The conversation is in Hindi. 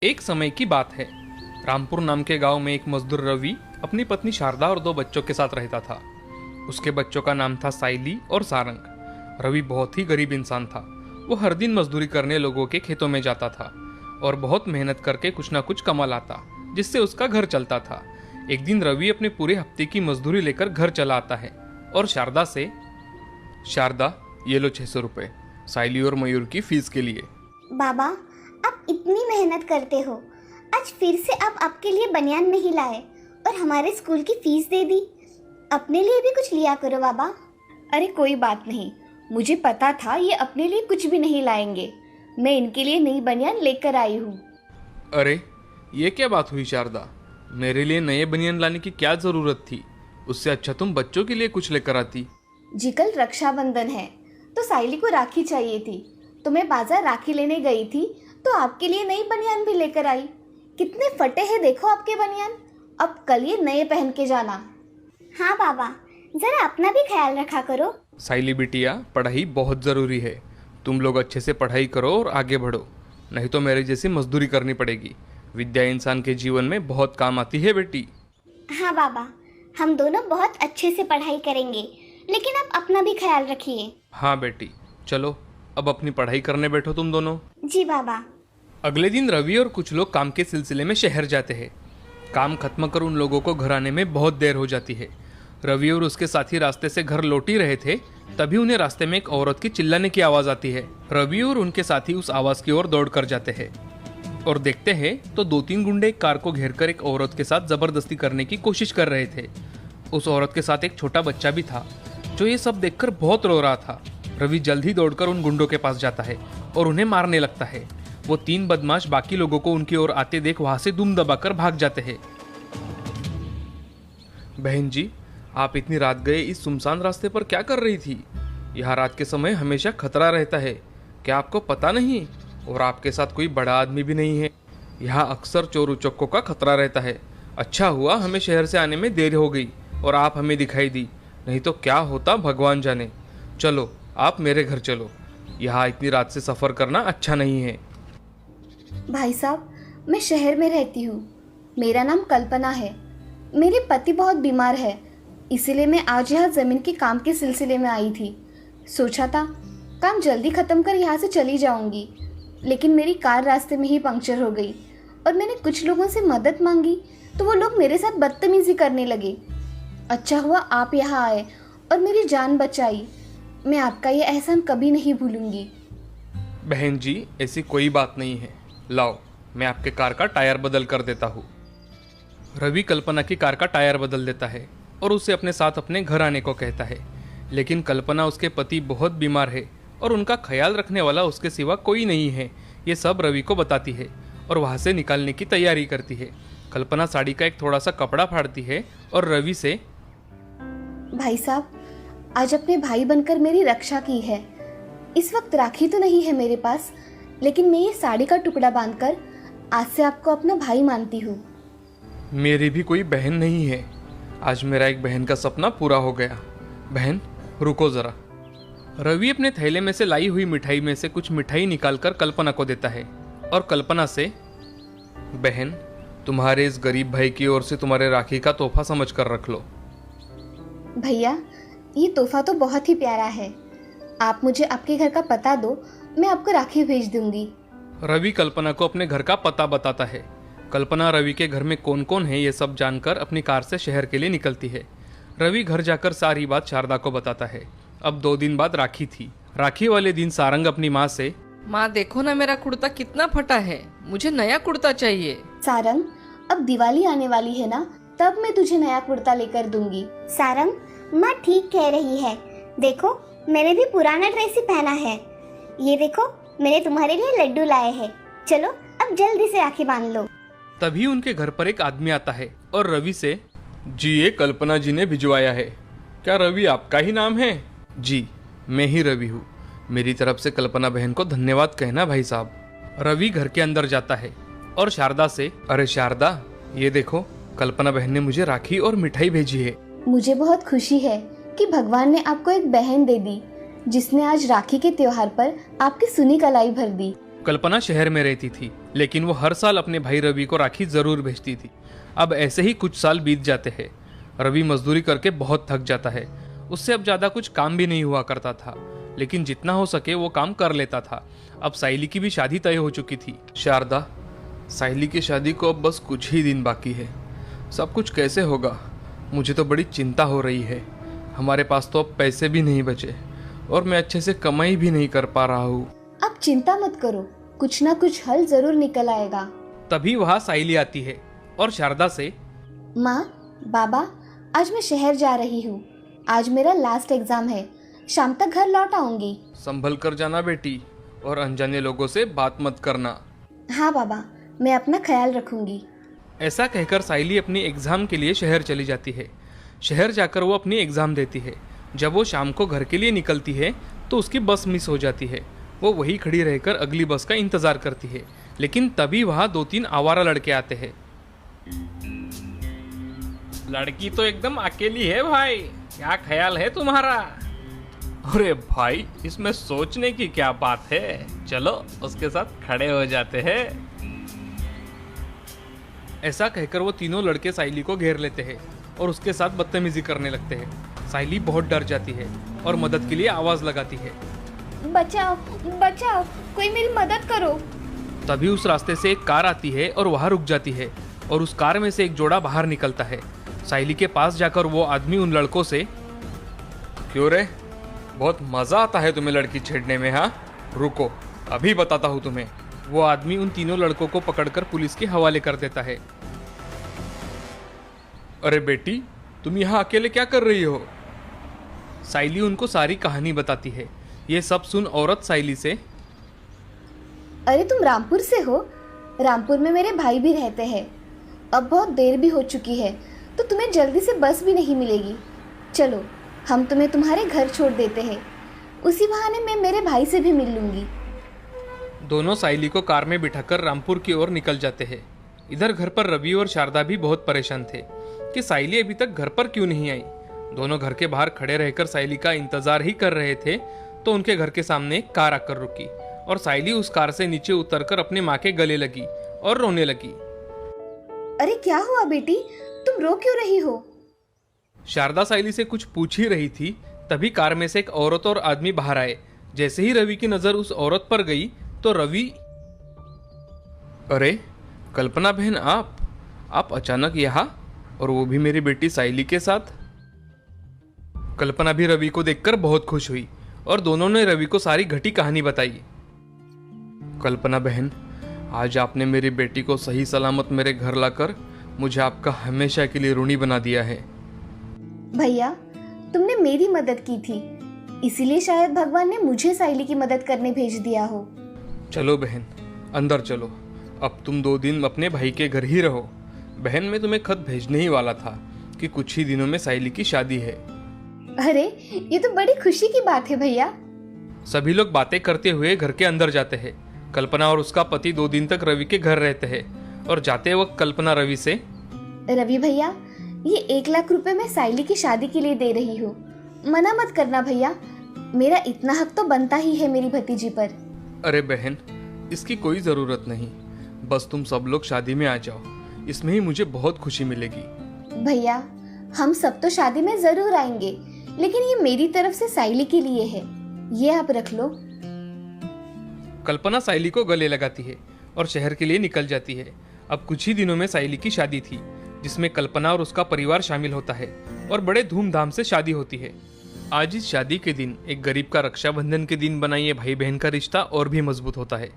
एक समय की बात है। रामपुर नाम के गांव में एक मजदूर रवि अपनी पत्नी शारदा और 2 बच्चों के साथ रहता था। उसके बच्चों का नाम था साइली और सारंग। रवि बहुत ही गरीब इंसान था। वो हर दिन मजदूरी करने लोगों के खेतों में जाता था और बहुत मेहनत करके कुछ ना कुछ कमा लाता, जिससे उसका घर चलता था। एक दिन रवि अपने पूरे हफ्ते की मजदूरी लेकर घर चला आता है और शारदा से, शारदा ये लो 600 रुपये साइली और मयूर की फीस के लिए। बाबा, आप इतनी मेहनत करते हो, आज फिर से आप आपके लिए बनियान नहीं लाए और हमारे स्कूल की फीस दे दी। अपने लिए भी कुछ लिया करो बाबा। अरे कोई बात नहीं, मुझे पता था ये अपने लिए कुछ भी नहीं लाएंगे। मैं इनके लिए नई बनियान लेकर आई हूँ। अरे ये क्या बात हुई शारदा, मेरे लिए नए बनियान लाने की क्या जरूरत थी? उससे अच्छा तुम बच्चों के लिए कुछ लेकर आती। जी कल रक्षाबंधन है तो साइली को राखी चाहिए थी, तो मैं बाजार राखी लेने गई थी तो आपके लिए नई बनियान भी लेकर आई। कितने फटे हैं देखो आपके बनियान। अब कल ये नए पहन के जाना। हाँ बाबा, जरा अपना भी ख्याल रखा करो। साइली बिटिया, पढ़ाई बहुत ज़रूरी है। तुम लोग अच्छे से पढ़ाई करो और आगे बढ़ो, नहीं तो मेरे जैसी मजदूरी करनी पड़ेगी। विद्या इंसान के जीवन में बहुत काम आती है बेटी। हाँ बाबा, हम दोनों बहुत अच्छे से पढ़ाई करेंगे, लेकिन आप अपना भी ख्याल रखिए। हाँ बेटी, चलो अब अपनी पढ़ाई करने बैठो तुम दोनों। जी बाबा। अगले दिन रवि और कुछ लोग काम के सिलसिले में शहर जाते हैं। काम खत्म कर उन लोगों को घर आने में बहुत देर हो जाती है। रवि और उसके साथी रास्ते से घर लौट ही रहे थे, तभी उन्हें रास्ते में एक औरत की चिल्लाने की आवाज़ आती है। रवि और उनके साथी उस आवाज़ की ओर दौड़ कर जाते हैं और देखते हैं तो 2-3 गुंडे एक कार को घेरकर एक औरत के साथ जबरदस्ती करने की कोशिश कर रहे थे। उस औरत के साथ एक छोटा बच्चा भी था, जो ये सब देखकर बहुत रो रहा था। रवि जल्द ही दौड़कर उन गुंडों के पास जाता है और उन्हें मारने लगता है। वो 3 बदमाश बाकी लोगों को उनकी ओर आते देख वहां से दुम दबाकर भाग जाते हैं। बहन जी, आप इतनी रात गए इस सुनसान रास्ते पर क्या कर रही थी? यहाँ रात के समय हमेशा खतरा रहता है, क्या आपको पता नहीं? और आपके साथ कोई बड़ा आदमी भी नहीं है। यहाँ अक्सर चोर उचक्कों का खतरा रहता है। अच्छा हुआ हमें शहर से आने में देर हो गई और आप हमें दिखाई दी, नहीं तो क्या होता भगवान जाने। चलो आप मेरे घर चलो, यहाँ इतनी रात से सफ़र करना अच्छा नहीं है। भाई साहब, मैं शहर में रहती हूँ। मेरा नाम कल्पना है। मेरे पति बहुत बीमार है, इसीलिए मैं आज यहाँ ज़मीन के काम के सिलसिले में आई थी। सोचा था काम जल्दी ख़त्म कर यहाँ से चली जाऊँगी, लेकिन मेरी कार रास्ते में ही पंक्चर हो गई और मैंने कुछ लोगों से मदद मांगी तो वो लोग मेरे साथ बदतमीज़ी करने लगे। अच्छा हुआ आप यहाँ आए और मेरी जान बचाई। मैं आपका ये एहसान कभी नहीं भूलूंगी। बहन जी, ऐसी कोई बात नहीं है। लाओ, मैं आपके कार का टायर बदल कर देता हूँ। रवि कल्पना की कार का टायर बदल देता है और उसे अपने साथ अपने घर आने को कहता है। लेकिन कल्पना, उसके पति बहुत बीमार है और उनका ख्याल रखने वाला उसके सिवा कोई नहीं है, ये सब रवि को बताती है और वहाँ से निकालने की तैयारी करती है। कल्पना साड़ी का एक थोड़ा सा कपड़ा फाड़ती है और रवि से, भाई साहब, आज अपने भाई बनकर मेरी रक्षा की है। इस वक्त राखी तो नहीं है मेरे पास, लेकिन मैं ये साड़ी का टुकड़ा बांधकर आज से आपको अपना भाई मानती हूँ। मेरी भी कोई बहन नहीं है। आज मेरा एक बहन का सपना पूरा हो गया। बहन रुको ज़रा। रवि अपने थैले में से लाई हुई मिठाई में से कुछ मिठाई निकालकर कल्पना को देता है और कल्पना से, बहन तुम्हारे इस गरीब भाई की ओर से तुम्हारे राखी का तोहफा समझ कर रख लो। भैया, ये तोहफा तो बहुत ही प्यारा है। आप मुझे आपके घर का पता दो, मैं आपको राखी भेज दूंगी। रवि कल्पना को अपने घर का पता बताता है। कल्पना रवि के घर में कौन कौन है ये सब जानकर अपनी कार से शहर के लिए निकलती है। रवि घर जाकर सारी बात शारदा को बताता है। अब 2 दिन बाद राखी थी। राखी वाले दिन सारंग अपनी माँ से, माँ देखो ना मेरा कुर्ता कितना फटा है, मुझे नया कुर्ता चाहिए। सारंग, अब दिवाली आने वाली है ना, तब मैं तुझे नया कुर्ता लेकर दूंगी। सारंग, माँ ठीक कह रही है। देखो, मैंने भी पुराना ड्रेस ही पहना है। ये देखो, मैंने तुम्हारे लिए लड्डू लाए हैं। चलो अब जल्दी से राखी बांध लो। तभी उनके घर पर एक आदमी आता है और रवि से, जी ये कल्पना जी ने भिजवाया है। क्या रवि आपका ही नाम है? जी मैं ही रवि हूँ। मेरी तरफ से कल्पना बहन को धन्यवाद कहना भाई साहब। रवि घर के अंदर जाता है और शारदा से, अरे शारदा, ये देखो कल्पना बहन ने मुझे राखी और मिठाई भेजी है। मुझे बहुत खुशी है कि भगवान ने आपको एक बहन दे दी, जिसने आज राखी के त्योहार पर आपकी सुनी कलाई भर दी। कल्पना शहर में रहती थी, लेकिन वो हर साल अपने भाई रवि को राखी जरूर भेजती थी। अब ऐसे ही कुछ साल बीत जाते हैं। रवि मजदूरी करके बहुत थक जाता है। उससे अब ज्यादा कुछ काम भी नहीं हुआ करता था, लेकिन जितना हो सके वो काम कर लेता था। अब साइली की भी शादी तय हो चुकी थी। शारदा, साइली की शादी को अब बस कुछ ही दिन बाकी है। सब कुछ कैसे होगा? मुझे तो बड़ी चिंता हो रही है। हमारे पास तो अब पैसे भी नहीं बचे और मैं अच्छे से कमाई भी नहीं कर पा रहा हूँ। आप चिंता मत करो, कुछ ना कुछ हल जरूर निकल आएगा। तभी वहाँ साइली आती है और शारदा से, माँ, बाबा, आज मैं शहर जा रही हूँ। आज मेरा लास्ट एग्जाम है। शाम तक घर लौट आऊंगी। संभल कर जाना बेटी, और अनजाने लोगों से बात मत करना। हाँ बाबा, मैं अपना ख्याल रखूंगी। ऐसा कहकर साइली अपनी एग्जाम के लिए शहर चली जाती है। शहर जाकर वो अपनी एग्जाम देती है। जब वो शाम को घर के लिए निकलती है तो उसकी बस मिस हो जाती है। वो वहीं खड़ी रहकर अगली बस का इंतजार करती है, लेकिन तभी वहाँ 2-3 आवारा लड़के आते हैं। लड़की तो एकदम अकेली है भाई, क्या ख्याल है तुम्हारा? अरे भाई, इसमें सोचने की क्या बात है, चलो उसके साथ खड़े हो जाते हैं। ऐसा कहकर वो तीनों लड़के साइली को घेर लेते हैं और उसके साथ बदतमीजी करने लगते हैं। साइली बहुत डर जाती है और मदद के लिए आवाज लगाती है, बचाओ बचाओ, कोई मेरी मदद करो। तभी उस रास्ते से एक कार आती है और वहां रुक जाती है और उस कार में से एक जोड़ा बाहर निकलता है। साइली के पास जाकर वो आदमी उन लड़कों से, क्यों रे, बहुत मजा आता है तुम्हें लड़की छेड़ने में? हाँ, रुको अभी बताता हूँ तुम्हें। वो आदमी उन तीनों लड़कों को पकड़कर पुलिस के हवाले कर देता है। अरे बेटी, तुम यहाँ अकेले क्या कर रही हो? साइली उनको सारी कहानी बताती है। ये सब सुन औरत साइली से, अरे तुम रामपुर से हो? रामपुर में मेरे भाई भी रहते हैं। अब बहुत देर भी हो चुकी है, तो तुम्हें जल्दी से बस भी नहीं मिलेगी। चलो, हम तुम्हें तुम्हारे घर छोड़ देते हैं। उसी बहाने मैं मेरे भाई से भी मिल लूंगी। दोनों साइली को कार में बिठाकर रामपुर की ओर निकल जाते हैं। इधर घर पर रवि और शारदा भी बहुत परेशान थे कि साइली अभी तक घर पर क्यों नहीं आई। दोनों घर के बाहर खड़े रहकर साइली का इंतजार ही कर रहे थे, तो उनके घर के सामने एक कार आकर रुकी और साइली उस कार से नीचे उतरकर अपने माँ के गले लगी और रोने लगी। अरे क्या हुआ बेटी, तुम रो क्यों रही हो? शारदा साइली से कुछ पूछ ही रही थी, तभी कार में से एक औरत और आदमी बाहर आए। जैसे ही रवि की नजर उस औरत पर गई तो रवि, अरे कल्पना बहन, आप अचानक यहाँ, और वो भी मेरी बेटी साइली के साथ? कल्पना भी रवि को देखकर बहुत खुश हुई और दोनों ने रवि को सारी घटी कहानी बताई। कल्पना बहन, आज आपने मेरी बेटी को सही सलामत मेरे घर लाकर मुझे आपका हमेशा के लिए ऋणी बना दिया है। भैया, तुमने मेरी मदद की थी, इसीलिए शायद भगवान ने मुझे साइली की मदद करने भेज दिया हो। चलो बहन, अंदर चलो। अब तुम 2 दिन अपने भाई के घर ही रहो। बहन, मैं तुम्हें खत भेजने ही वाला था कि कुछ ही दिनों में साइली की शादी है। अरे, ये तो बड़ी खुशी की बात है भैया। सभी लोग बातें करते हुए घर के अंदर जाते हैं। कल्पना और उसका पति 2 दिन तक रवि के घर रहते हैं और जाते वक्त कल्पना रवि से, रवि भैया, ये 1 लाख रुपए मैं साइली की शादी के लिए दे रही हूँ। मना मत करना भैया, मेरा इतना हक तो बनता ही है मेरी भतीजी पर। अरे बहन, इसकी कोई जरूरत नहीं, बस तुम सब लोग शादी में आ जाओ, इसमें ही मुझे बहुत खुशी मिलेगी। भैया, हम सब तो शादी में जरूर आएंगे, लेकिन ये मेरी तरफ से साइली के लिए है, ये आप रख लो। कल्पना साइली को गले लगाती है और शहर के लिए निकल जाती है। अब कुछ ही दिनों में साइली की शादी थी, जिसमें कल्पना और उसका परिवार शामिल होता है और बड़े धूमधाम से शादी होती है। आज इस शादी के दिन एक गरीब का रक्षाबंधन के दिन बना ये भाई बहन का रिश्ता और भी मजबूत होता है।